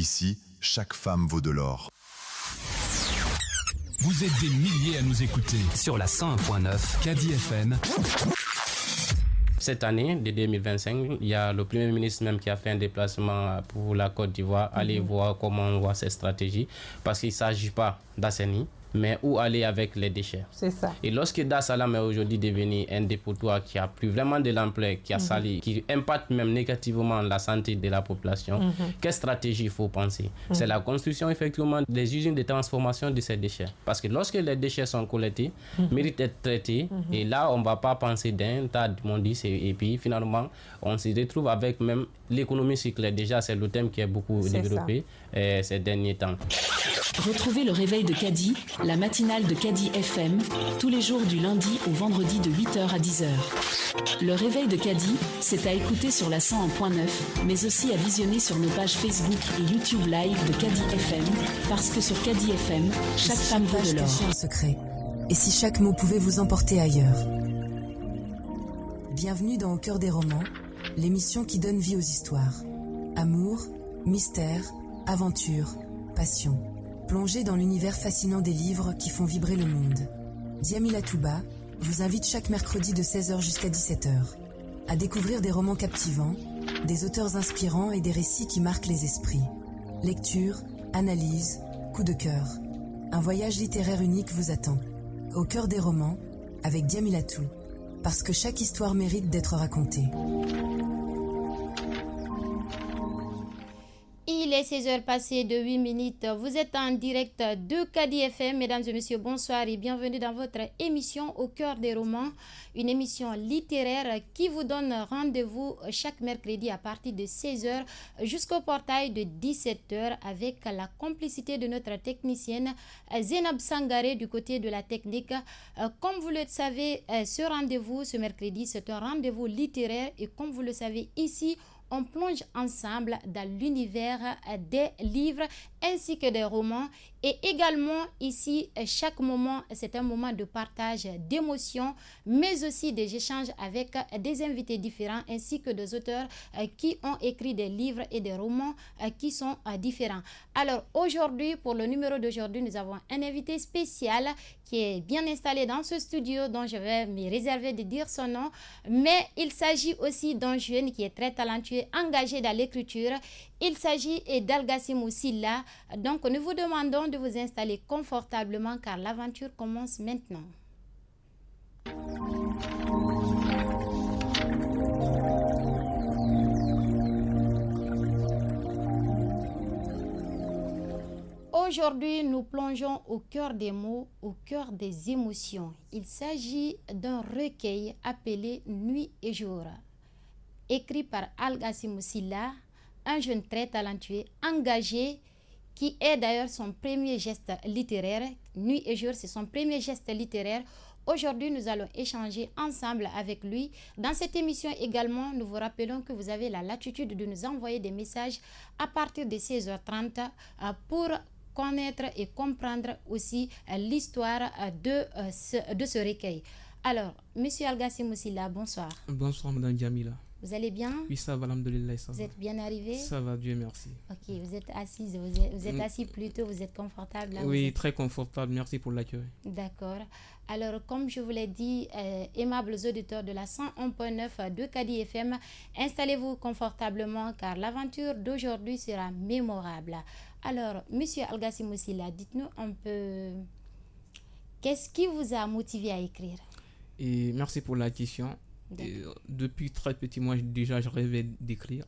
Ici, chaque femme vaut de l'or. Vous êtes des milliers à nous écouter sur la 101.9 Cadi FM. Cette année, de 2025, il y a le Premier ministre même qui a fait un déplacement pour la Côte d'Ivoire, aller voir comment on voit ces stratégies, parce qu'il ne s'agit pas d'assainir, mais où aller avec les déchets. C'est ça. Et lorsque Dar es Salaam est aujourd'hui devenu un dépotoir qui a pris vraiment de l'ampleur, qui a sali, qui impacte même négativement la santé de la population, quelle stratégie il faut penser? C'est la construction effectivement des usines de transformation de ces déchets. Parce que lorsque les déchets sont collectés, méritent d'être traités, et là on ne va pas penser d'un tas de mondis, et puis finalement on se retrouve avec même l'économie circulaire. Déjà c'est le thème qui est beaucoup développé ces derniers temps. Retrouvez le réveil de Cadi, la matinale de Cadi FM, tous les jours du lundi au vendredi de 8h à 10h. Le réveil de Cadi, c'est à écouter sur la 101.9, mais aussi à visionner sur nos pages Facebook et YouTube Live de Cadi FM, parce que sur Cadi FM, chaque femme vaut de l'or. Un secret. Et si chaque mot pouvait vous emporter ailleurs? Bienvenue dans Au cœur des romans, l'émission qui donne vie aux histoires. Amour, mystère, aventure, passion. Plongez dans l'univers fascinant des livres qui font vibrer le monde. Djamila Touba vous invite chaque mercredi de 16h jusqu'à 17h à découvrir des romans captivants, des auteurs inspirants et des récits qui marquent les esprits. Lecture, analyse, coup de cœur. Un voyage littéraire unique vous attend. Au cœur des romans, avec Djamila Tou. Parce que chaque histoire mérite d'être racontée. Il est 16h passées de 8 minutes. Vous êtes en direct de Cadi FM. Mesdames et messieurs, bonsoir et bienvenue dans votre émission Au cœur des romans. Une émission littéraire qui vous donne rendez-vous chaque mercredi à partir de 16h jusqu'au portail de 17h avec la complicité de notre technicienne Zénab Sangaré du côté de la technique. Comme vous le savez, ce rendez-vous, ce mercredi, c'est un rendez-vous littéraire et comme vous le savez ici, on plonge ensemble dans l'univers des livres ainsi que des romans. Et également ici, chaque moment, c'est un moment de partage d'émotions, mais aussi des échanges avec des invités différents ainsi que des auteurs qui ont écrit des livres et des romans qui sont différents. Alors aujourd'hui, pour le numéro d'aujourd'hui, nous avons un invité spécial qui est bien installé dans ce studio dont je vais me réserver de dire son nom. Mais il s'agit aussi d'un jeune qui est très talentueux, engagé dans l'écriture. Il s'agit d'Algassimou Silla. Donc nous vous demandons de vous installer confortablement car l'aventure commence maintenant. Aujourd'hui, nous plongeons au cœur des mots, au cœur des émotions. Il s'agit d'un recueil appelé Nuit et jour, écrit par Algassimou Silla, un jeune très talentueux, engagé, qui est d'ailleurs son premier geste littéraire. Nuit et jour, c'est son premier geste littéraire. Aujourd'hui, nous allons échanger ensemble avec lui. Dans cette émission également, nous vous rappelons que vous avez la latitude de nous envoyer des messages à partir de 16h30 pour connaître et comprendre aussi l'histoire de ce recueil. Alors, Monsieur Algassimou Silla, bonsoir. Bonsoir, Madame Djamila. Vous allez bien? Oui, ça va, alhamdoulilah, ça va. Vous êtes bien arrivé? Ça va, Dieu merci. Ok, vous êtes assise, vous êtes assis plutôt, vous êtes confortable là? Oui, très confortable, merci pour l'accueil. D'accord. Alors, comme je vous l'ai dit, aimables auditeurs de la 101.9 de Cadi FM, installez-vous confortablement car l'aventure d'aujourd'hui sera mémorable. Alors, Monsieur Algassimou Silla, dites-nous un peu, qu'est-ce qui vous a motivé à écrire? Et merci pour la question. Depuis très petit, moi déjà je rêvais d'écrire.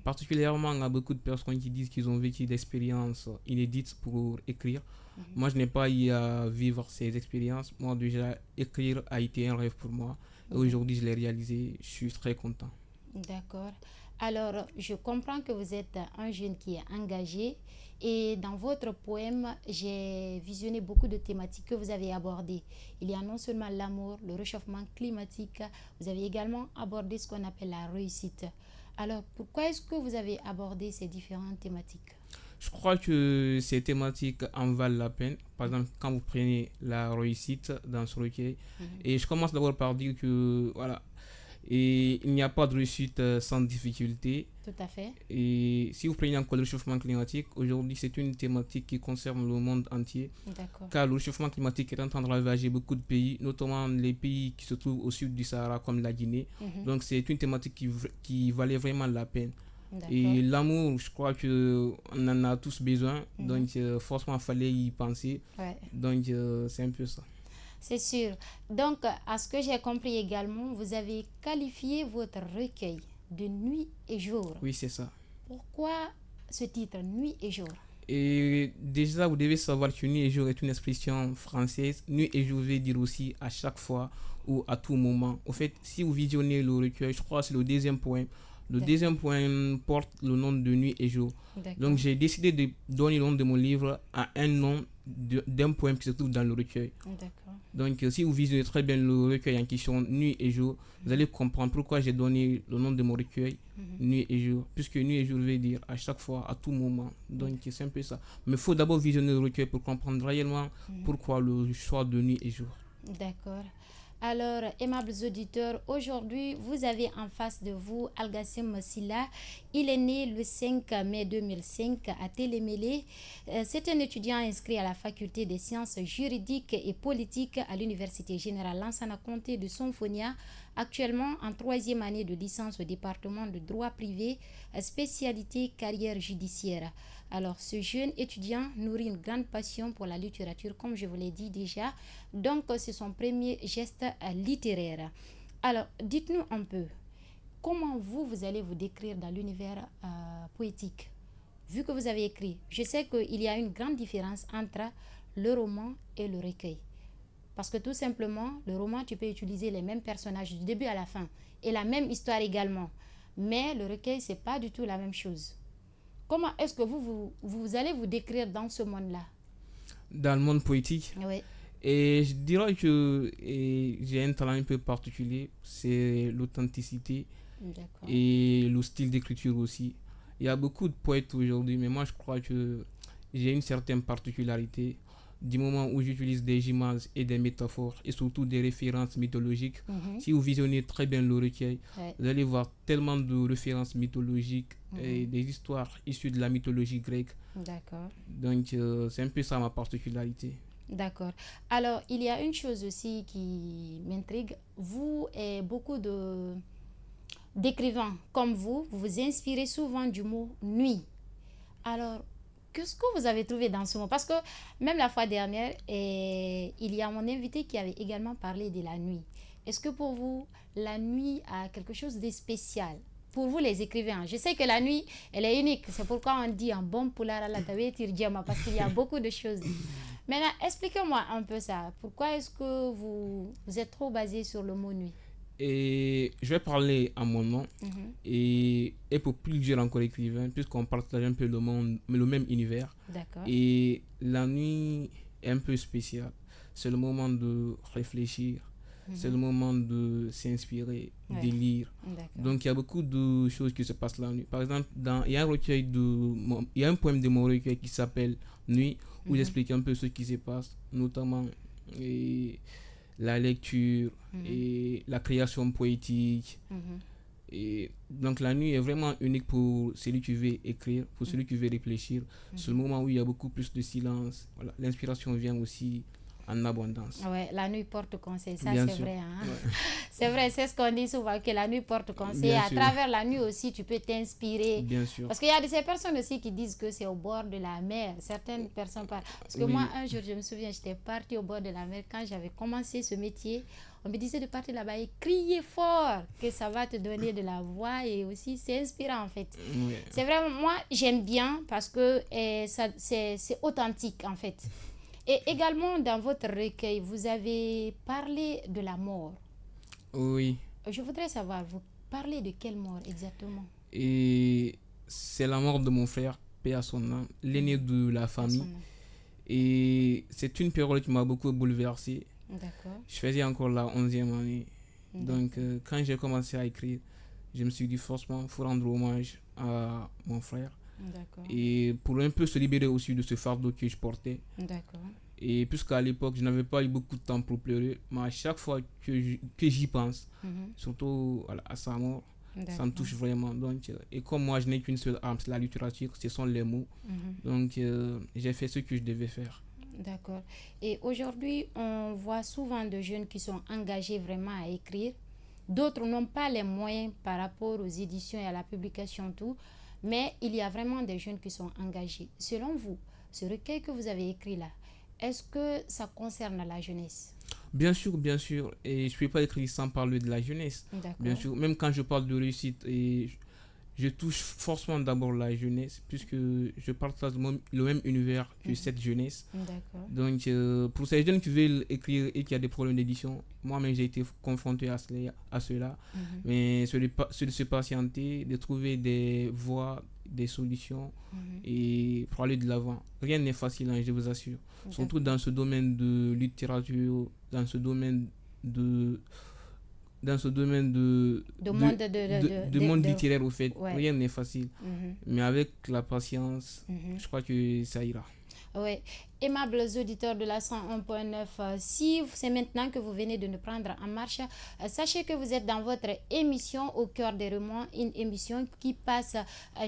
Particulièrement, il y a beaucoup de personnes qui disent qu'ils ont vécu d'expériences inédites pour écrire. Moi, je n'ai pas eu à vivre ces expériences. Moi, déjà, écrire a été un rêve pour moi. Et aujourd'hui, je l'ai réalisé. Je suis très content. D'accord. Alors, je comprends que vous êtes un jeune qui est engagé et dans votre poème, j'ai visionné beaucoup de thématiques que vous avez abordées. Il y a non seulement l'amour, le réchauffement climatique, vous avez également abordé ce qu'on appelle la réussite. Alors, pourquoi est-ce que vous avez abordé ces différentes thématiques? Je crois que ces thématiques en valent la peine. Par exemple, quand vous prenez la réussite dans ce recueil, et je commence d'abord par dire que, voilà, Et il n'y a pas de réussite sans difficulté. Tout à fait. Et si vous prenez encore le réchauffement climatique, aujourd'hui c'est une thématique qui concerne le monde entier. D'accord. Car le réchauffement climatique est en train de ravager beaucoup de pays, notamment les pays qui se trouvent au sud du Sahara comme la Guinée. Donc c'est une thématique qui valait vraiment la peine. Et l'amour, je crois qu'on en a tous besoin. Donc forcément il fallait y penser. Ouais. Donc c'est un peu ça. C'est sûr. Donc, à ce que j'ai compris également, vous avez qualifié votre recueil de Nuit et Jour. Oui, c'est ça. Pourquoi ce titre, Nuit et Jour? Et déjà, vous devez savoir que Nuit et Jour est une expression française. Nuit et Jour veut dire aussi à chaque fois ou à tout moment. Au fait, si vous visionnez le recueil, je crois que c'est le deuxième poème. Le deuxième poème porte le nom de Nuit et Jour. Donc, j'ai décidé de donner le nom de mon livre à un nom d'un poème qui se trouve dans le recueil. Donc, si vous visionnez très bien le recueil en question Nuit et Jour, vous allez comprendre pourquoi j'ai donné le nom de mon recueil Nuit et Jour. Puisque Nuit et Jour veut dire à chaque fois, à tout moment. Donc, c'est un peu ça. Mais il faut d'abord visionner le recueil pour comprendre réellement pourquoi le choix de Nuit et Jour. D'accord. Alors, aimables auditeurs, aujourd'hui, vous avez en face de vous Algassim Silla. Il est né le 5 mai 2005 à Télémélé. C'est un étudiant inscrit à la faculté des sciences juridiques et politiques à l'Université générale Lansana Conté de Sonfonia, actuellement en 3e année de licence au département de droit privé, spécialité carrière judiciaire. Alors, ce jeune étudiant nourrit une grande passion pour la littérature, comme je vous l'ai dit déjà. Donc, c'est son premier geste littéraire. Alors, dites-nous un peu, comment vous allez vous décrire dans l'univers poétique, vu que vous avez écrit? Je sais qu'il y a une grande différence entre le roman et le recueil. Parce que tout simplement, le roman, tu peux utiliser les mêmes personnages du début à la fin et la même histoire également. Mais le recueil, c'est pas du tout la même chose. Comment est-ce que vous allez vous décrire dans ce monde-là? Dans le monde poétique? Oui. Et je dirais que j'ai un talent un peu particulier, c'est l'authenticité et le style d'écriture aussi. Il y a beaucoup de poètes aujourd'hui, mais moi je crois que j'ai une certaine particularité. Du moment où j'utilise des images et des métaphores et surtout des références mythologiques, si vous visionnez très bien le recueil, vous allez voir tellement de références mythologiques et des histoires issues de la mythologie grecque. D'accord. Donc c'est un peu ça ma particularité. D'accord. Alors, il y a une chose aussi qui m'intrigue. Vous et beaucoup d'écrivains comme vous vous inspirez souvent du mot nuit. Alors, qu'est-ce que vous avez trouvé dans ce mot? Parce que même la fois dernière, il y a mon invité qui avait également parlé de la nuit. Est-ce que pour vous, la nuit a quelque chose de spécial? Pour vous les écrivains, je sais que la nuit, elle est unique. C'est pourquoi on dit un bon poulard à la tawé tirdiama, parce qu'il y a beaucoup de choses. Maintenant, expliquez-moi un peu ça. Pourquoi est-ce que vous êtes trop basé sur le mot nuit? Et je vais parler à mon nom et pour plusieurs encore écrivains, puisqu'on partage un peu le même univers. D'accord. Et la nuit est un peu spéciale. C'est le moment de réfléchir. C'est le moment de s'inspirer, de lire. Donc il y a beaucoup de choses qui se passent la nuit. Par exemple, il y a un poème de mon recueil qui s'appelle Nuit, où j'explique un peu ce qui se passe, notamment la lecture et la création poétique. Et donc la nuit est vraiment unique pour celui qui veut écrire, pour celui qui veut réfléchir. C'est le moment où il y a beaucoup plus de silence. Voilà. L'inspiration vient aussi en abondance. Ouais, la nuit porte conseil, ça Bien c'est sûr. vrai. Hein? Ouais. C'est vrai, c'est ce qu'on dit souvent, que la nuit porte conseil. Bien À sûr. travers la nuit aussi, tu peux t'inspirer. Bien sûr. Parce qu'il y a de ces personnes aussi qui disent que c'est au bord de la mer. Certaines personnes parlent. Parce que moi, un jour, je me souviens, j'étais partie au bord de la mer. Quand j'avais commencé ce métier, on me disait de partir là-bas et crier fort, que ça va te donner de la voix et aussi c'est inspirant en fait. Ouais. C'est vraiment, moi, j'aime bien parce que c'est authentique en fait. Et également, dans votre recueil, vous avez parlé de la mort. Oui. Je voudrais savoir, vous parlez de quelle mort exactement? Et c'est la mort de mon frère, paix à son âme, l'aîné de la famille. Et c'est une période qui m'a beaucoup bouleversé. D'accord. Je faisais encore la 11e année. Donc, quand j'ai commencé à écrire, je me suis dit forcément, il faut rendre hommage à mon frère. D'accord. Et pour un peu se libérer aussi de ce fardeau que je portais. D'accord. Et puisqu'à l'époque, je n'avais pas eu beaucoup de temps pour pleurer, mais à chaque fois que j'y pense, surtout à sa mort, ça me touche vraiment. Donc, et comme moi, je n'ai qu'une seule arme, c'est la littérature, ce sont les mots. Donc, j'ai fait ce que je devais faire. D'accord. Et aujourd'hui, on voit souvent de jeunes qui sont engagés vraiment à écrire. D'autres n'ont pas les moyens par rapport aux éditions et à la publication, tout. Mais il y a vraiment des jeunes qui sont engagés. Selon vous, ce recueil que vous avez écrit là, est-ce que ça concerne la jeunesse? Bien sûr, bien sûr. Et je ne peux pas écrire sans parler de la jeunesse. D'accord. Bien sûr, même quand je parle de réussite, et je touche forcément d'abord la jeunesse, puisque je partage le même univers que cette jeunesse. D'accord. Donc, pour ces jeunes qui veulent écrire et qui ont des problèmes d'édition, moi-même j'ai été confronté à cela. Mais c'est de se patienter, de trouver des voies, des solutions et pour aller de l'avant. Rien n'est facile, hein, je vous assure. Surtout dans ce domaine de littérature, dans ce domaine de monde littéraire, au fait. Ouais. Rien n'est facile. Mais avec la patience, je crois que ça ira. Oui. Aimables auditeurs de la 101.9, si c'est maintenant que vous venez de nous prendre en marche, sachez que vous êtes dans votre émission Au cœur des romans, une émission qui passe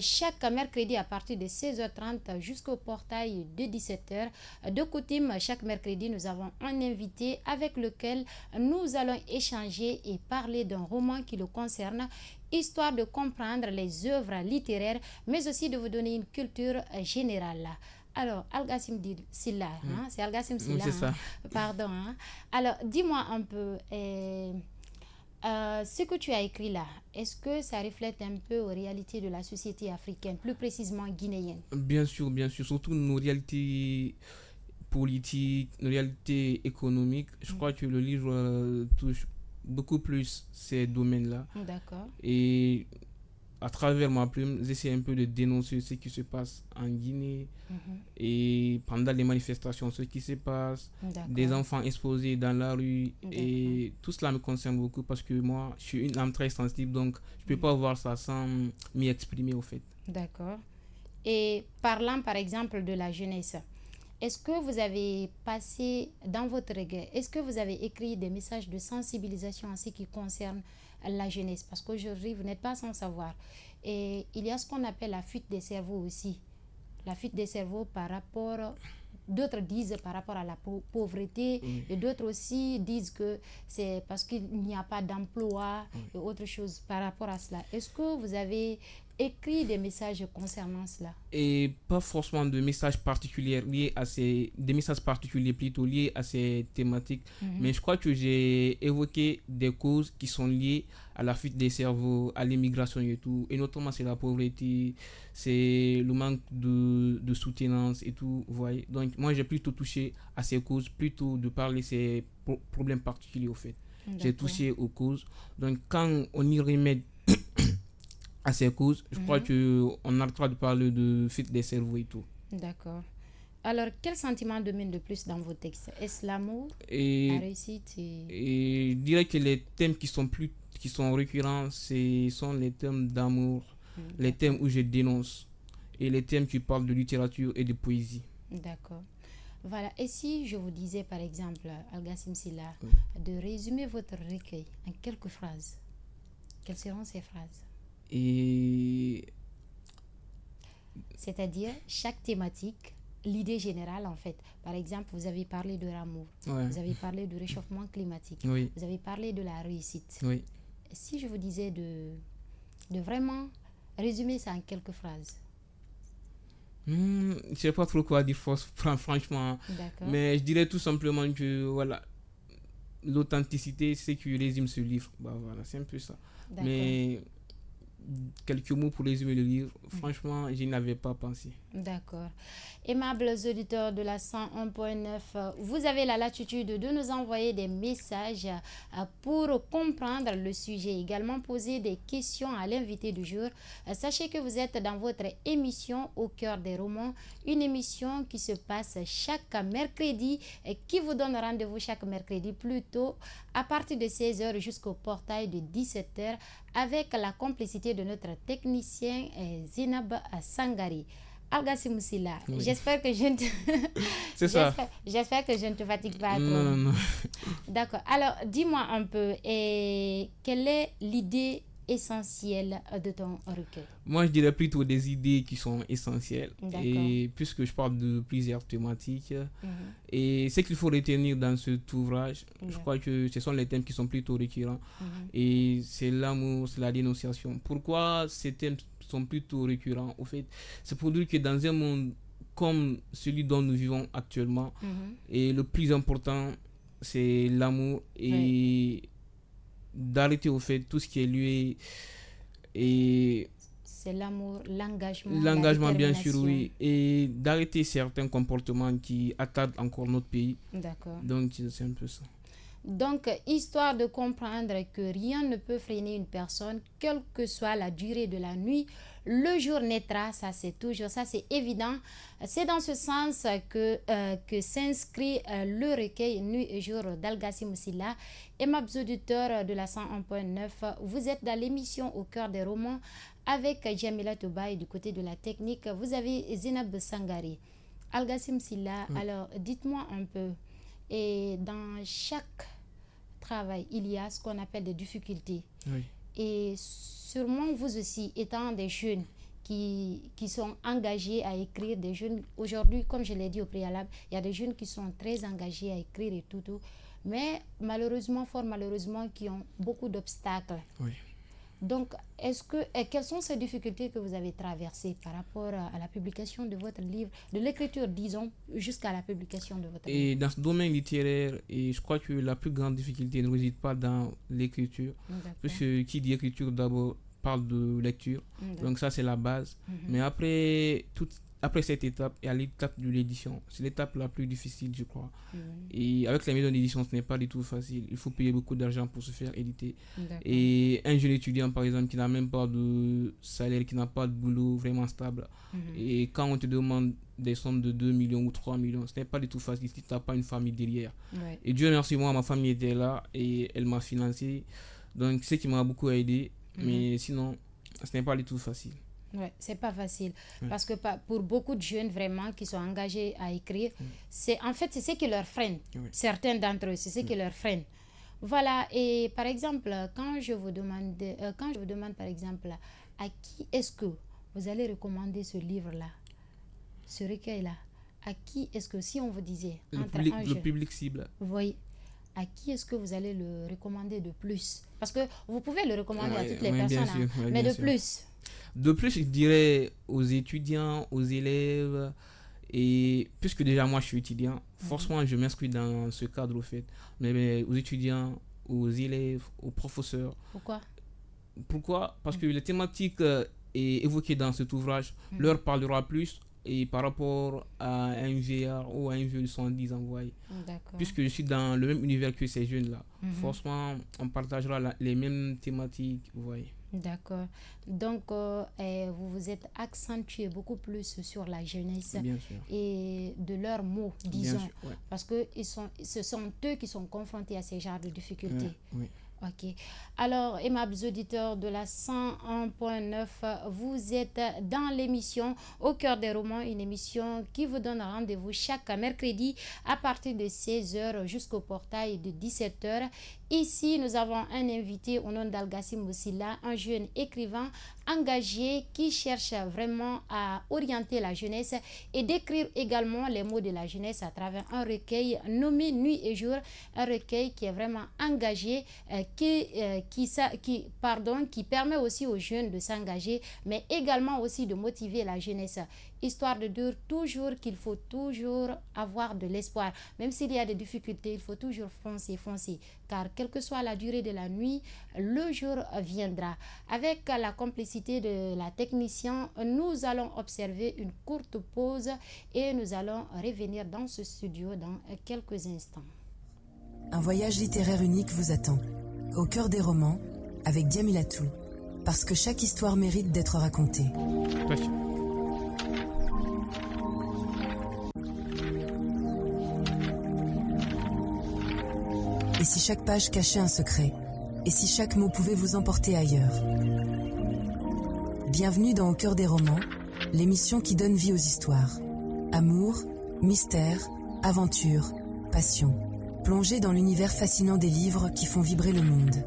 chaque mercredi à partir de 16h30 jusqu'au portail de 17h. De coutume, chaque mercredi, nous avons un invité avec lequel nous allons échanger et parler d'un roman qui le concerne, histoire de comprendre les œuvres littéraires, mais aussi de vous donner une culture générale. Alors, Algassim Silla, c'est Algassim Silla. C'est ça. Pardon. Alors, dis-moi un peu, ce que tu as écrit là, est-ce que ça reflète un peu aux réalités de la société africaine, plus précisément guinéenne? Bien sûr, surtout nos réalités politiques, nos réalités économiques. Je crois que le livre touche beaucoup plus ces domaines-là. D'accord. Et à travers ma plume, j'essaie un peu de dénoncer ce qui se passe en Guinée et pendant les manifestations, ce qui se passe, des enfants exposés dans la rue. Et tout cela me concerne beaucoup parce que moi, je suis une âme très sensible, donc je ne peux pas voir ça sans m'y exprimer au fait. D'accord. Et parlant par exemple de la jeunesse, est-ce que vous avez passé dans votre regard, est-ce que vous avez écrit des messages de sensibilisation en ce qui concerne la jeunesse? Parce qu'aujourd'hui, vous n'êtes pas sans savoir. Et il y a ce qu'on appelle la fuite des cerveaux aussi. La fuite des cerveaux par rapport... D'autres disent par rapport à la pauvreté et d'autres aussi disent que c'est parce qu'il n'y a pas d'emploi et autre chose par rapport à cela. Est-ce que vous avez écrit des messages concernant cela? Et pas forcément de messages particuliers liés à des messages particuliers plutôt liés à ces thématiques, mais je crois que j'ai évoqué des causes qui sont liées à la fuite des cerveaux, à l'immigration et tout, et notamment c'est la pauvreté, c'est le manque de soutenance et tout, vous voyez. Donc moi j'ai plutôt touché à ces causes, plutôt de parler de ces problèmes particuliers au fait. J'ai touché aux causes. Donc quand on y remet à ces causes, je crois qu'on arrêtera de parler de fuite des cerveaux et tout. D'accord. Alors, quel sentiment domine le plus dans vos textes? Est-ce l'amour, la réussite et je dirais que les thèmes qui sont récurrents, ce sont les thèmes d'amour, les thèmes où je dénonce et les thèmes qui parlent de littérature et de poésie. D'accord. Voilà. Et si je vous disais, par exemple, Algassim Silla, de résumer votre recueil en quelques phrases, quelles seront ces phrases? C'est-à-dire, chaque thématique, l'idée générale en fait. Par exemple, vous avez parlé de l'amour, vous avez parlé du réchauffement climatique, vous avez parlé de la réussite. Si je vous disais de vraiment résumer ça en quelques phrases? Je ne sais pas trop quoi dire franchement, mais je dirais tout simplement que voilà, l'authenticité, c'est ce qui résume ce livre. Voilà, c'est un peu ça. Mais quelques mots pour résumer le livre, franchement, je n'avais pas pensé. D'accord. Aimables auditeurs de la 101.9, vous avez la latitude de nous envoyer des messages pour comprendre le sujet. Également poser des questions à l'invité du jour. Sachez que vous êtes dans votre émission Au cœur des romans, une émission qui se passe chaque mercredi et qui vous donne rendez-vous chaque mercredi plutôt à partir de 16h jusqu'au portail de 17h avec la complicité de notre technicien Zinab Sangari. Algassi Moussila, Oui. j'espère que je ne te... C'est ça. J'espère que je ne te fatigue pas trop. Non. D'accord. Alors, dis-moi un peu, quelle est l'idée essentielle de ton recueil? Moi, je dirais plutôt des idées qui sont essentielles. D'accord. Et puisque je parle de plusieurs thématiques, Mhm. et ce qu'il faut retenir dans cet ouvrage, je D'accord. crois que ce sont les thèmes qui sont plutôt récurrents. Mhm. Et c'est l'amour, c'est la dénonciation. Pourquoi ces thèmes sont plutôt récurrents? Au fait, c'est pour dire que dans un monde comme celui dont nous vivons actuellement, Mhm. et le plus important, c'est l'amour et d'arrêter au fait tout ce qui est lié et C'est l'amour, l'engagement. l'engagement la bien sûr, détermination. oui, et d'arrêter certains comportements qui attardent encore notre pays. D'accord. Donc c'est un peu ça. Donc, histoire de comprendre que rien ne peut freiner une personne, quelle que soit la durée de la nuit, le jour naîtra, ça c'est toujours, ça c'est évident. C'est dans ce sens que s'inscrit le recueil Nuit et jour d'Algassi Moussila. Et mes auditeurs de la 101.9, vous êtes dans l'émission Au cœur des romans avec Jamila Touba et du côté de la technique, vous avez Zinab Sangari. Algassi Moussila, alors dites-moi un peu, et dans chaque travail, il y a ce qu'on appelle des difficultés. Oui. Et sûrement vous aussi, étant des jeunes qui sont engagés à écrire, des jeunes, aujourd'hui, comme je l'ai dit au préalable, il y a des jeunes qui sont très engagés à écrire et tout, mais malheureusement, fort malheureusement, qui ont beaucoup d'obstacles. Oui. Donc, quelles sont ces difficultés que vous avez traversées par rapport à la publication de votre livre, de l'écriture, disons, jusqu'à la publication de votre livre? Et dans ce domaine littéraire, et je crois que la plus grande difficulté ne réside pas dans l'écriture, D'accord. puisque qui dit écriture d'abord parle de lecture, D'accord. donc ça c'est la base. Mais après cette étape, il y a l'étape de l'édition. C'est l'étape la plus difficile, je crois. Et avec la maison d'édition, ce n'est pas du tout facile. Il faut payer beaucoup d'argent pour se faire éditer. D'accord. Et un jeune étudiant, par exemple, qui n'a même pas de salaire, qui n'a pas de boulot vraiment stable, et quand on te demande des sommes de 2 millions ou 3 millions, ce n'est pas du tout facile si tu n'as pas une famille derrière. Ouais. Et Dieu merci, moi, ma famille était là et elle m'a financé. Donc, c'est ce qui m'a beaucoup aidé. Mais sinon, ce n'est pas du tout facile. Ouais, c'est pas facile parce que pour beaucoup de jeunes vraiment qui sont engagés à écrire, c'est ce qui leur freine. Certains d'entre eux, c'est ce qui leur freine. Voilà, et par exemple, quand je vous demande par exemple à qui est-ce que vous allez recommander ce livre-là, ce recueil-là, à qui est-ce que, si on vous disait Le public cible. vous voyez, à qui est-ce que vous allez le recommander de plus? Parce que vous pouvez le recommander à toutes les personnes, sûr, mais bien de sûr. plus. De plus, je dirais aux étudiants, aux élèves, et puisque déjà moi je suis étudiant, forcément je m'inscris dans ce cadre au fait, mais aux étudiants, aux élèves, aux professeurs. Pourquoi? Parce que les thématiques évoquées dans cet ouvrage leur parlera plus et par rapport à un VR ou à un vieux de 70 envoyé. Puisque je suis dans le même univers que ces jeunes-là, forcément on partagera les mêmes thématiques, vous voyez. D'accord. Donc, vous vous êtes accentué beaucoup plus sur la jeunesse et de leurs mots, disons. Sûr, ouais. Parce que ce sont eux qui sont confrontés à ces genres de difficultés. Oui. Ok. Alors, aimables auditeurs de la 101.9, vous êtes dans l'émission Au cœur des romans, une émission qui vous donne rendez-vous chaque mercredi à partir de 16h jusqu'au portail de 17h. Ici, nous avons un invité au nom d'Algassi Moussila, un jeune écrivain engagé qui cherche vraiment à orienter la jeunesse et d'écrire également les mots de la jeunesse à travers un recueil nommé Nuit et jour, un recueil qui est vraiment engagé, qui permet aussi aux jeunes de s'engager, mais également aussi de motiver la jeunesse, histoire de dire toujours qu'il faut toujours avoir de l'espoir. Même s'il y a des difficultés, il faut toujours foncer, car quelle que soit la durée de la nuit, le jour viendra. Avec la complicité de la technicienne, nous allons observer une courte pause et nous allons revenir dans ce studio dans quelques instants. Un voyage littéraire unique vous attend. Au cœur des romans, avec Diamilatou. Parce que chaque histoire mérite d'être racontée. Et si chaque page cachait un secret? Et si chaque mot pouvait vous emporter ailleurs? Bienvenue dans Au cœur des romans, l'émission qui donne vie aux histoires. Amour, mystère, aventure, passion. Plongez dans l'univers fascinant des livres qui font vibrer le monde.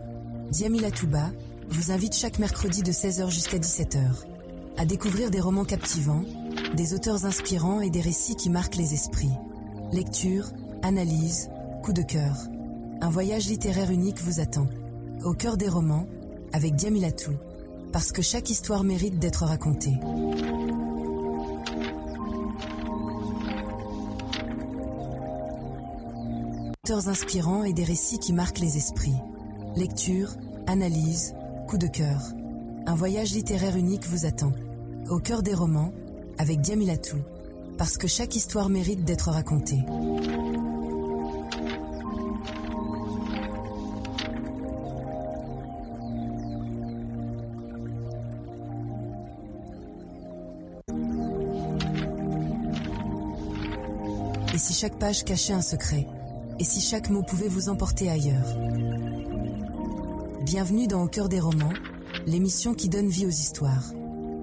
Djamila Touba vous invite chaque mercredi de 16h jusqu'à 17h à découvrir des romans captivants, des auteurs inspirants et des récits qui marquent les esprits. Lecture, analyse, coup de cœur. Un voyage littéraire unique vous attend. Au cœur des romans, avec Djamila Touba. Parce que chaque histoire mérite d'être racontée. Auteurs inspirants et des récits qui marquent les esprits. Lecture, analyse, coup de cœur. Un voyage littéraire unique vous attend. Au cœur des romans, avec Djamila Touba. Parce que chaque histoire mérite d'être racontée. Et si chaque page cachait un secret? Et si chaque mot pouvait vous emporter ailleurs? Bienvenue dans Au cœur des romans, l'émission qui donne vie aux histoires.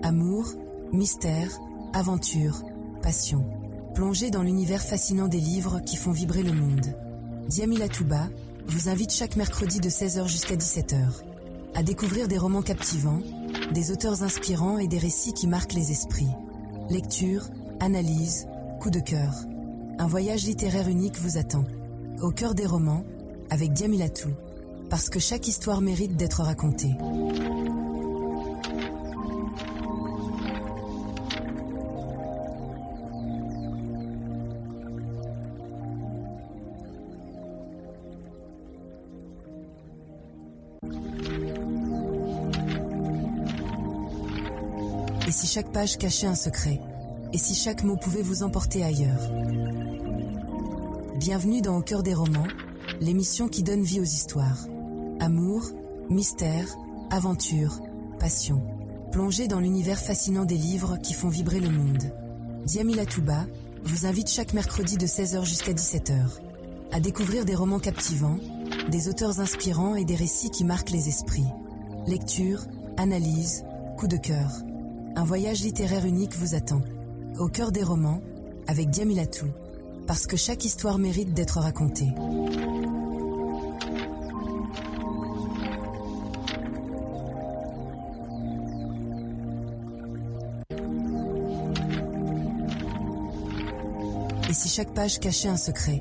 Amour, mystère, aventure, passion. Plongez dans l'univers fascinant des livres qui font vibrer le monde. Djamila Touba vous invite chaque mercredi de 16h jusqu'à 17h à découvrir des romans captivants, des auteurs inspirants et des récits qui marquent les esprits. Lecture, analyse, coup de cœur. Un voyage littéraire unique vous attend. Au cœur des romans, avec Djamila Touba. Parce que chaque histoire mérite d'être racontée. Et si chaque page cachait un secret? Et si chaque mot pouvait vous emporter ailleurs? Bienvenue dans Au cœur des romans, l'émission qui donne vie aux histoires. Amour, mystère, aventure, passion. Plongez dans l'univers fascinant des livres qui font vibrer le monde. Djamila Touba vous invite chaque mercredi de 16h jusqu'à 17h à découvrir des romans captivants, des auteurs inspirants et des récits qui marquent les esprits. Lecture, analyse, coup de cœur. Un voyage littéraire unique vous attend. Au cœur des romans, avec Djamila Touba. Parce que chaque histoire mérite d'être racontée. Et si chaque page cachait un secret?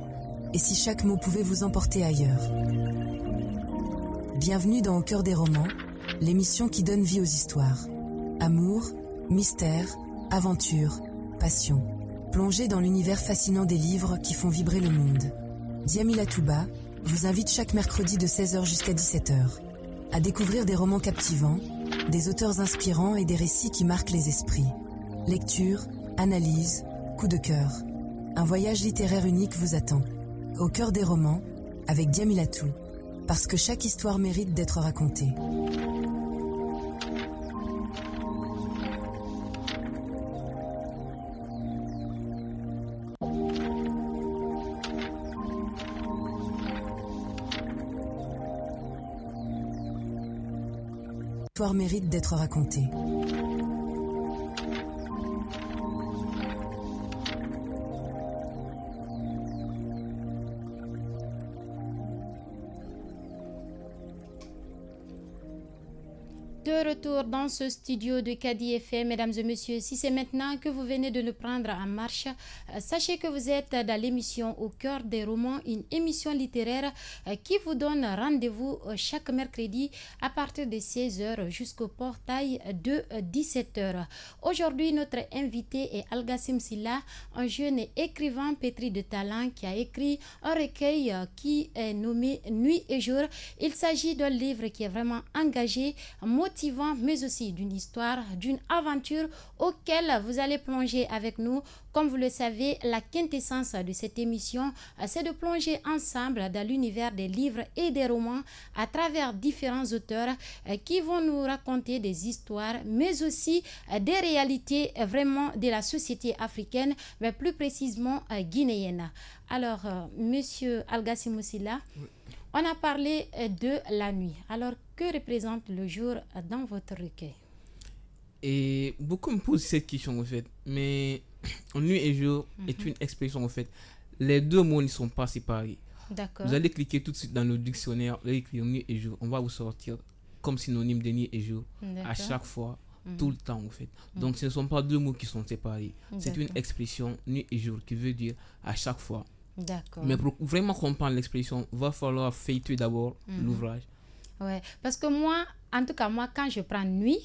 Et si chaque mot pouvait vous emporter ailleurs? Bienvenue dans Au cœur des romans, l'émission qui donne vie aux histoires. Amour, mystère, aventure, passion. Plongez dans l'univers fascinant des livres qui font vibrer le monde. Djamila Touba vous invite chaque mercredi de 16h jusqu'à 17h à découvrir des romans captivants, des auteurs inspirants et des récits qui marquent les esprits. Lecture, analyse, coup de cœur. Un voyage littéraire unique vous attend. Au cœur des romans, avec Djamila Touba. Parce que chaque histoire mérite d'être racontée. L'histoire mérite d'être racontée. De retour dans ce studio de Kadi FM, mesdames et messieurs, si c'est maintenant que vous venez de nous prendre en marche, sachez que vous êtes dans l'émission Au cœur des romans, une émission littéraire qui vous donne rendez-vous chaque mercredi à partir de 16h jusqu'au portail de 17h. Aujourd'hui, notre invité est Algassim Silla, un jeune écrivain pétri de talent qui a écrit un recueil qui est nommé Nuit et jour. Il s'agit d'un livre qui est vraiment engagé, motivant, mais aussi d'une histoire, d'une aventure auquel vous allez plonger avec nous. Comme vous le savez, la quintessence de cette émission, c'est de plonger ensemble dans l'univers des livres et des romans à travers différents auteurs qui vont nous raconter des histoires, mais aussi des réalités vraiment de la société africaine, mais plus précisément guinéenne. Alors, monsieur Algassim Silla, oui. On a parlé de la nuit. Alors, que représente le jour dans votre recueil? Et beaucoup me posent cette question en fait. Mais nuit et jour est une expression en fait. Les deux mots ne sont pas séparés. D'accord. Vous allez cliquer tout de suite dans le dictionnaire, vous allez écrire nuit et jour. On va vous sortir comme synonyme de nuit et jour à chaque fois, tout le temps en fait. Donc ce ne sont pas deux mots qui sont séparés. C'est une expression nuit et jour qui veut dire à chaque fois. D'accord. Mais pour vraiment comprendre l'expression, il va falloir feuilleter d'abord l'ouvrage. Ouais, parce que moi, en tout cas, moi, quand je prends nuit,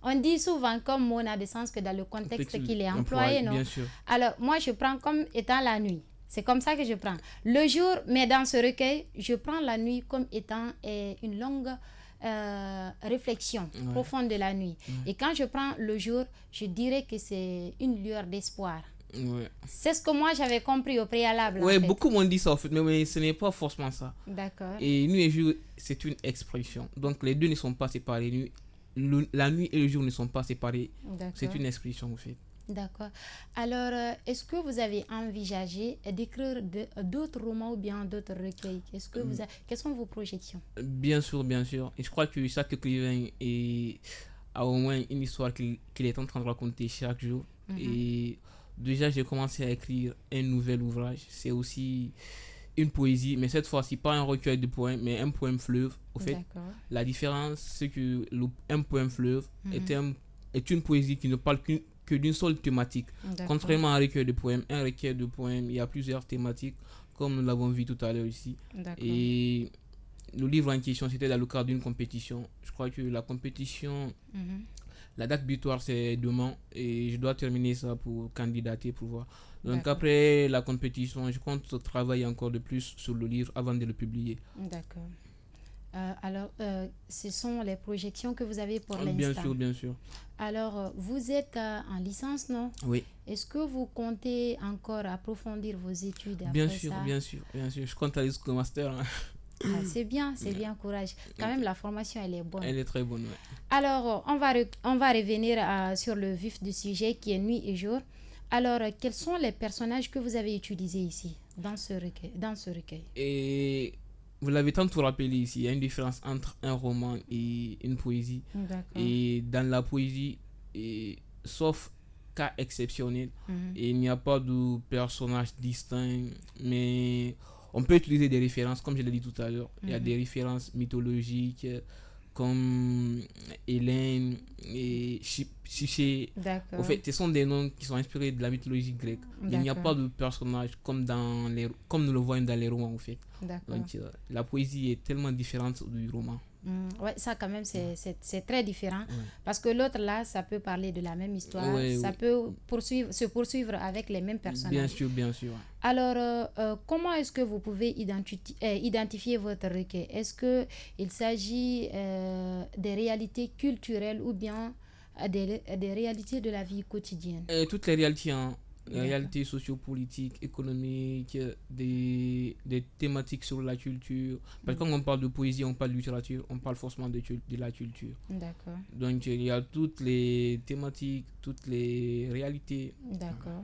on dit souvent comme mot n'a de sens que dans le contexte qu'il est employé, non? Bien sûr. Alors, moi, je prends comme étant la nuit. C'est comme ça que je prends. Le jour, mais dans ce recueil, je prends la nuit comme étant une longue réflexion profonde de la nuit. Et quand je prends le jour, je dirais que c'est une lueur d'espoir. Ouais. C'est ce que moi j'avais compris au préalable. Ouais, en fait. beaucoup m'ont dit ça en fait, mais ce n'est pas forcément ça. D'accord. Et nuit et jour, c'est une expression. Donc les deux ne sont pas séparés. La nuit et le jour ne sont pas séparés. C'est une expression en fait. D'accord. Alors, est-ce que vous avez envisagé d'écrire d'autres romans ou bien d'autres recueils? Quelles sont vos projections? Bien sûr, bien sûr. Et je crois que chaque écrivain a au moins une histoire qu'il est en train de raconter chaque jour. Et déjà, j'ai commencé à écrire un nouvel ouvrage. C'est aussi une poésie, mais cette fois-ci, pas un recueil de poèmes, mais un poème fleuve. Au fait, la différence, c'est que un poème fleuve est une poésie qui ne parle que d'une seule thématique. Contrairement à un recueil de poèmes, il y a plusieurs thématiques, comme nous l'avons vu tout à l'heure ici. Et le livre en question, c'était dans le cadre d'une compétition. Je crois que la compétition, la date butoir, c'est demain, et je dois terminer ça pour candidater, pour voir. Donc après la compétition, je compte travailler encore de plus sur le livre avant de le publier. D'accord. Alors, ce sont les projections que vous avez pour l'instant. Bien sûr, bien sûr. Alors, vous êtes en licence, non? Oui. Est-ce que vous comptez encore approfondir vos études après bien ça? sûr, bien sûr. Je compte aller jusqu'au master. Hein. C'est bien, courage. Quand même, la formation, elle est bonne. Elle est très bonne, ouais. Alors, on va revenir sur le vif du sujet qui est nuit et jour. Alors, quels sont les personnages que vous avez utilisés ici, dans ce recueil? Et vous l'avez tantôt rappelé ici, il y a une différence entre un roman et une poésie. Et dans la poésie, sauf cas exceptionnel, il n'y a pas de personnage distinct, mais on peut utiliser des références, comme je l'ai dit tout à l'heure. Il y a des références mythologiques comme Hélène et Psyché. D'accord. En fait, ce sont des noms qui sont inspirés de la mythologie grecque. Il n'y a pas de personnage comme nous le voyons dans les romans, en fait. Donc, la poésie est tellement différente du roman. Ouais, ça quand même c'est très différent parce que l'autre là, ça peut parler de la même histoire, ça peut se poursuivre avec les mêmes personnages. Bien sûr. Alors, comment est-ce que vous pouvez identifier votre recueil? Est-ce que il s'agit des réalités culturelles ou bien des réalités de la vie quotidienne? Toutes les réalités, hein. Les réalités sociopolitiques, économiques, des thématiques sur la culture. Parce que quand on parle de poésie, on parle de littérature, on parle forcément de la culture. D'accord. Donc il y a toutes les thématiques, toutes les réalités. D'accord.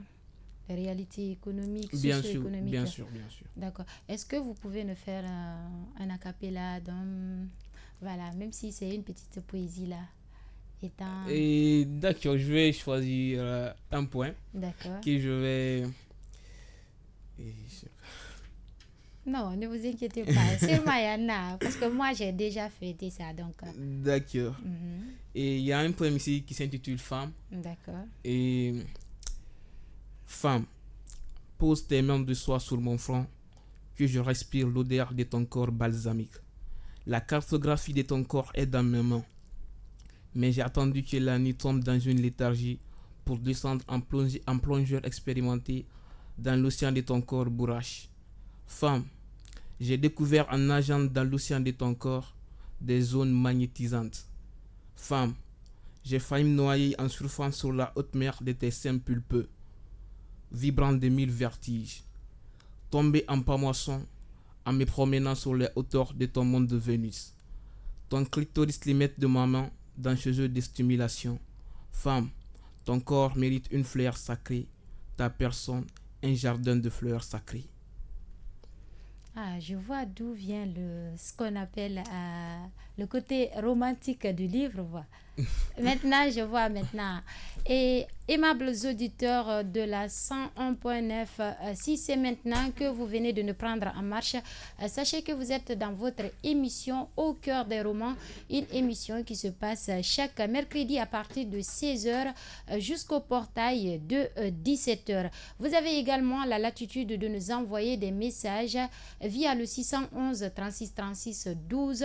Les réalités économiques, bien socio-économiques. Bien sûr. D'accord. Est-ce que vous pouvez nous faire un acapella voilà, même si c'est une petite poésie là? Et d'accord, je vais choisir un point. D'accord. Que je vais... Non, ne vous inquiétez pas. C'est Mayana, parce que moi j'ai déjà fêté ça. Donc... D'accord. Et il y a un poème ici qui s'intitule Femme. D'accord. Et Femme, pose tes mains de soie sur mon front, que je respire l'odeur de ton corps balsamique. La cartographie de ton corps est dans mes mains. Mais j'ai attendu que la nuit tombe dans une léthargie pour descendre en plongeur expérimenté dans l'océan de ton corps bourrache. Femme, j'ai découvert en nageant dans l'océan de ton corps des zones magnétisantes. Femme, j'ai failli me noyer en surfant sur la haute mer de tes seins pulpeux, vibrant de 1000 vertiges. Tombé en pamoison en me promenant sur les hauteurs de ton monde de Vénus. Ton clitoris limite de ma main dans ce jeu de stimulation. Femme, ton corps mérite une fleur sacrée, ta personne un jardin de fleurs sacrées. Ah, je vois d'où vient ce qu'on appelle le côté romantique du livre. Maintenant, je vois maintenant. Et aimables auditeurs de la 101.9, si c'est maintenant que vous venez de nous prendre en marche, sachez que vous êtes dans votre émission Au cœur des romans, une émission qui se passe chaque mercredi à partir de 16h jusqu'au portail de 17h. Vous avez également la latitude de nous envoyer des messages via le 611 36 36 12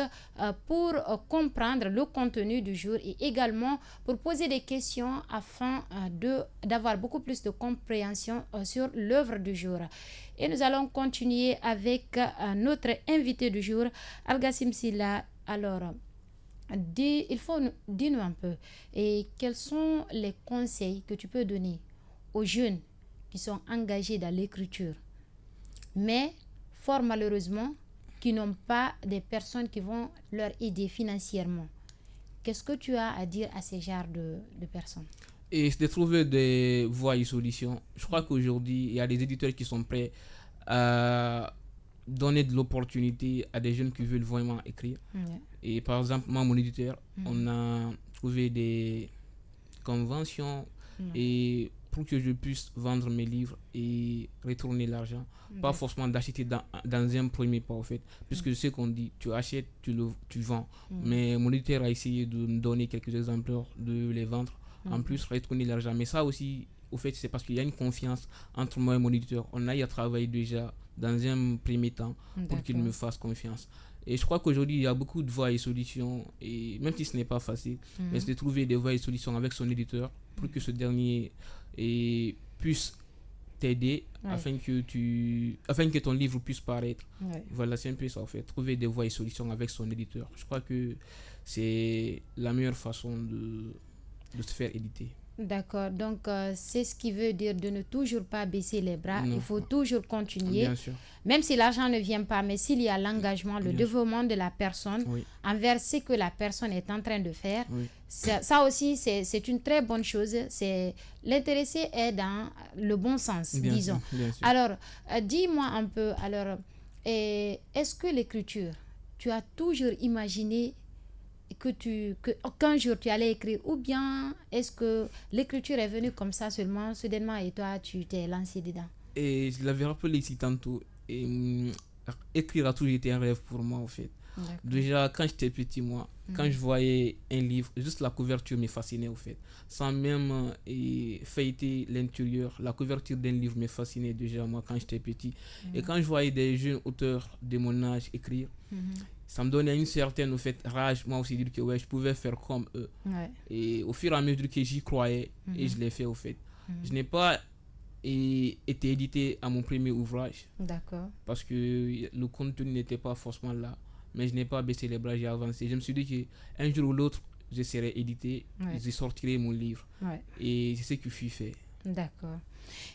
pour comprendre le contenu du jour et également pour poser des questions afin d'avoir beaucoup plus de compréhension sur l'œuvre du jour. Et nous allons continuer avec notre invité du jour, Algassim Silla. Alors, dis-nous un peu, et quels sont les conseils que tu peux donner aux jeunes qui sont engagés dans l'écriture, mais fort malheureusement, qui n'ont pas des personnes qui vont leur aider financièrement. Qu'est-ce que tu as à dire à ces genres de personnes? Et c'est de trouver des voies et solutions. Je crois qu'aujourd'hui, il y a des éditeurs qui sont prêts à donner de l'opportunité à des jeunes qui veulent vraiment écrire. Et par exemple, moi, mon éditeur, on a trouvé des conventions et pour que je puisse vendre mes livres et retourner l'argent. Pas forcément d'acheter dans un premier pas, en fait. Puisque ce qu'on dit, tu achètes, tu vends. Mais mon éditeur a essayé de me donner quelques exemplaires, de les vendre. En plus, retourner l'argent. Mais ça aussi, au fait, c'est parce qu'il y a une confiance entre moi et mon éditeur. On a eu à travailler déjà dans un premier temps pour qu'il me fasse confiance. Et je crois qu'aujourd'hui, il y a beaucoup de voies et solutions. Et même si ce n'est pas facile, mais c'est de trouver des voies et solutions avec son éditeur pour que ce dernier puisse t'aider afin que ton livre puisse paraître. Voilà, c'est un peu ça, en fait. Trouver des voies et solutions avec son éditeur. Je crois que c'est la meilleure façon de se faire éditer. D'accord, donc c'est ce qui veut dire de ne toujours pas baisser les bras. Il faut toujours continuer. Bien sûr. Même si l'argent ne vient pas, mais s'il y a l'engagement, le développement de la personne envers ce que la personne est en train de faire, ça aussi c'est une très bonne chose. L'intéressé est dans le bon sens, disons. Bien sûr. Alors, dis-moi un peu, est-ce que l'écriture, tu as toujours imaginé qu'un jour tu allais écrire, ou bien est-ce que l'écriture est venue comme ça seulement, soudainement, et toi tu t'es lancé dedans? Et je l'avais rappelé ici tantôt, écrire a toujours été un rêve pour moi, en fait. Déjà, quand j'étais petit, moi, quand je voyais un livre, juste la couverture me fascinait, au fait. Sans même feuilleter l'intérieur, la couverture d'un livre me fascinait déjà, moi, quand j'étais petit. Et quand je voyais des jeunes auteurs de mon âge écrire, ça me donnait une certaine, au fait, rage, moi aussi, dire que je pouvais faire comme eux. Et au fur et à mesure que j'y croyais, et je l'ai fait, au fait. Je n'ai pas été édité à mon premier ouvrage. D'accord. Parce que le contenu n'était pas forcément là. Mais je n'ai pas baissé les bras, j'ai avancé. Je me suis dit qu'un jour ou l'autre, je serai édité, je sortirai mon livre. Et c'est ce qui fut fait. D'accord.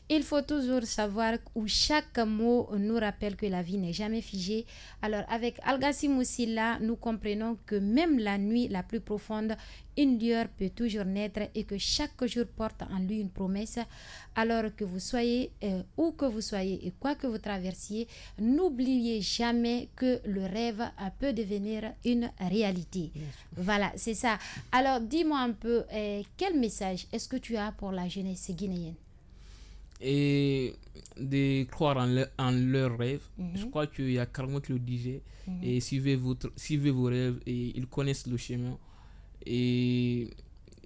Il faut toujours savoir où chaque mot nous rappelle que la vie n'est jamais figée. Alors, avec Algassim Silla, nous comprenons que même la nuit la plus profonde, une lueur peut toujours naître et que chaque jour porte en lui une promesse. Alors que vous soyez où que vous soyez et quoi que vous traversiez, n'oubliez jamais que le rêve peut devenir une réalité. Voilà, c'est ça. Alors, dis-moi un peu, quel message est-ce que tu as pour la jeunesse guinéenne? Et de croire en leurs rêves. Je crois qu'il y a Carmo qui le disait. Et suivez vos rêves et ils connaissent le chemin. Et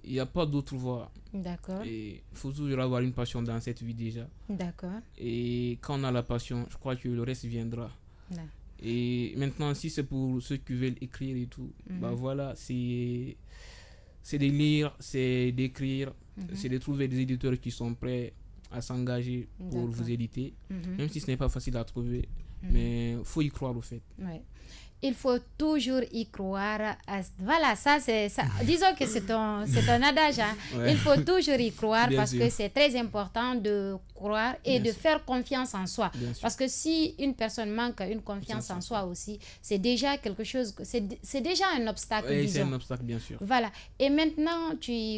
il n'y a pas d'autre voie. D'accord. Il faut toujours avoir une passion dans cette vie déjà. D'accord. Et quand on a la passion, je crois que le reste viendra. Non. Et maintenant, si c'est pour ceux qui veulent écrire et tout, bah voilà, c'est de lire, c'est d'écrire, c'est de trouver des éditeurs qui sont prêts à s'engager pour vous éditer, même si ce n'est pas facile à trouver, mais il faut y croire au fait. Il faut toujours y croire. Voilà, ça c'est ça. Disons que c'est un adage. Hein. Il faut toujours y croire parce que c'est très important de croire et de faire confiance en soi. Parce que si une personne manque une confiance en soi aussi, c'est déjà quelque chose, c'est déjà un obstacle. Oui, c'est un obstacle, bien sûr. Voilà. Et maintenant,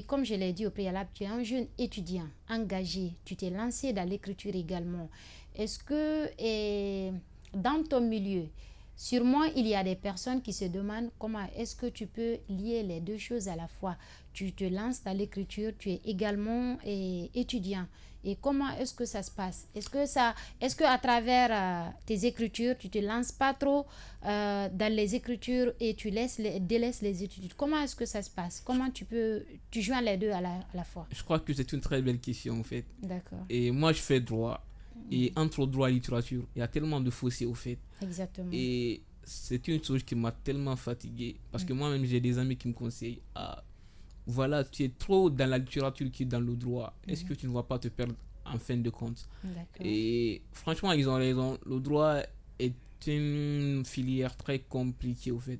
comme je l'ai dit au préalable, tu es un jeune étudiant engagé. Tu t'es lancé dans l'écriture également. Est-ce que dans ton milieu, Sûrement, il y a des personnes qui se demandent comment est-ce que tu peux lier les deux choses à la fois. Tu te lances dans l'écriture, tu es également étudiant. Et comment est-ce que ça se passe? Est-ce que à travers tes écritures, tu te lances pas trop dans les écritures et tu délaisses les études? Comment est-ce que ça se passe? Comment tu joins les deux à la fois? Je crois que c'est une très belle question en fait. D'accord. Et moi je fais droit. Et entre droit et littérature, il y a tellement de fossés au fait. Exactement. Et c'est une chose qui m'a tellement fatigué. Parce que moi-même, j'ai des amis qui me conseillent, voilà, tu es trop dans la littérature qui est dans le droit. Est-ce que tu ne vas pas te perdre en fin de compte? D'accord. Et franchement, ils ont raison. Le droit est une filière très compliquée au fait.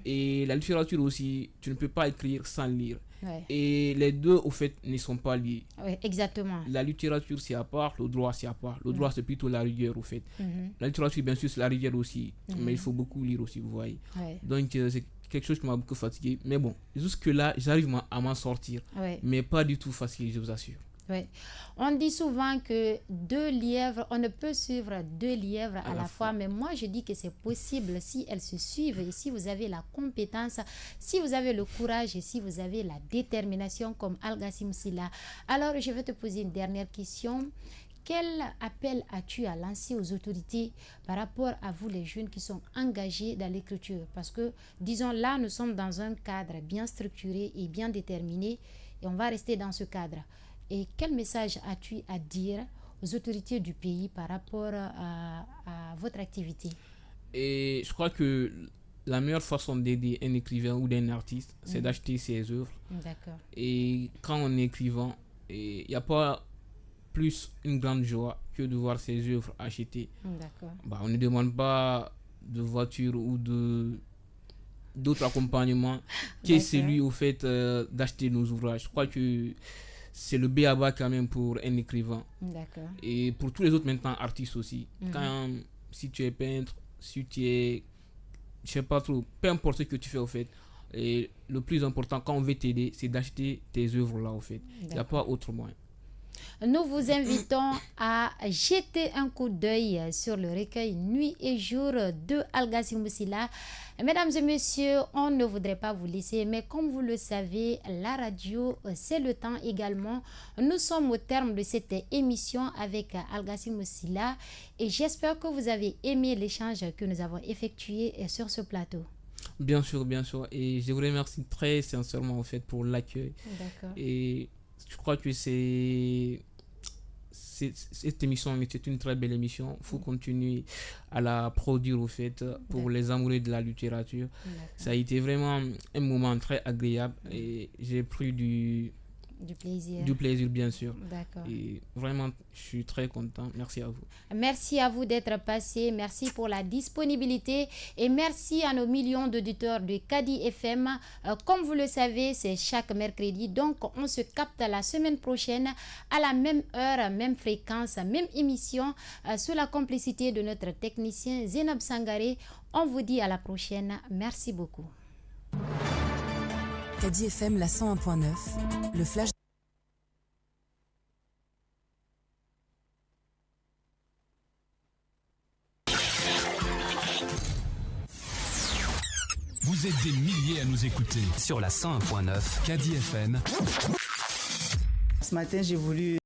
Et la littérature aussi, tu ne peux pas écrire sans lire. Ouais. Et les deux au fait ne sont pas liés. Oui, exactement. La littérature c'est à part, le droit c'est à part. Le droit c'est plutôt la rigueur au fait. La littérature bien sûr c'est la rigueur aussi, mais il faut beaucoup lire aussi, vous voyez. Ouais. Donc c'est quelque chose qui m'a beaucoup fatigué. Mais bon, jusque là j'arrive à m'en sortir. Ouais. Mais pas du tout facile, je vous assure. Oui. On dit souvent que on ne peut suivre deux lièvres à la fois, mais moi je dis que c'est possible si elles se suivent et si vous avez la compétence, si vous avez le courage et si vous avez la détermination comme Al-Gassim Silla. Alors je vais te poser une dernière question. Quel appel as-tu à lancer aux autorités par rapport à vous les jeunes qui sont engagés dans l'écriture? Parce que disons là nous sommes dans un cadre bien structuré et bien déterminé et on va rester dans ce cadre. Et quel message as-tu à dire aux autorités du pays par rapport à votre activité? Et je crois que la meilleure façon d'aider un écrivain ou d'un artiste, c'est d'acheter ses œuvres. D'accord. Et quand on est écrivain, il n'y a pas plus une grande joie que de voir ses œuvres achetées. D'accord. On ne demande pas de voiture ou d'autres accompagnements qui est celui au fait d'acheter nos ouvrages. Je crois que c'est le b.a.-ba quand même pour un écrivain. D'accord. Et pour tous les autres maintenant artistes aussi. Si tu es peintre, si tu es, je sais pas trop, peu importe ce que tu fais au fait. Et le plus important quand on veut t'aider, c'est d'acheter tes œuvres là au fait. Il n'y a pas autre moyen. Nous vous invitons à jeter un coup d'œil sur le recueil Nuit et jour de Al-Gassim Silla. Mesdames et messieurs, on ne voudrait pas vous laisser, mais comme vous le savez, la radio, c'est le temps également. Nous sommes au terme de cette émission avec Al-Gassim Silla et j'espère que vous avez aimé l'échange que nous avons effectué sur ce plateau. Bien sûr, bien sûr. Et je vous remercie très sincèrement en fait pour l'accueil. D'accord. Et je crois que cette émission est une très belle émission. Il faut continuer à la produire au fait pour les amoureux de la littérature. Ça a été vraiment un moment très agréable et j'ai pris du plaisir bien sûr. D'accord. Et vraiment je suis très content. Merci à vous. Merci à vous d'être passé. Merci pour la disponibilité et merci à nos millions d'auditeurs de Kadi FM. Comme vous le savez, c'est chaque mercredi. Donc on se capte la semaine prochaine à la même heure, même fréquence, même émission sous la complicité de notre technicien Zénab Sangaré. On vous dit à la prochaine. Merci beaucoup. Kadi FM, la 101.9, le flash. Vous êtes des milliers à nous écouter. Sur la 101.9 Kadi FM. Ce matin, j'ai voulu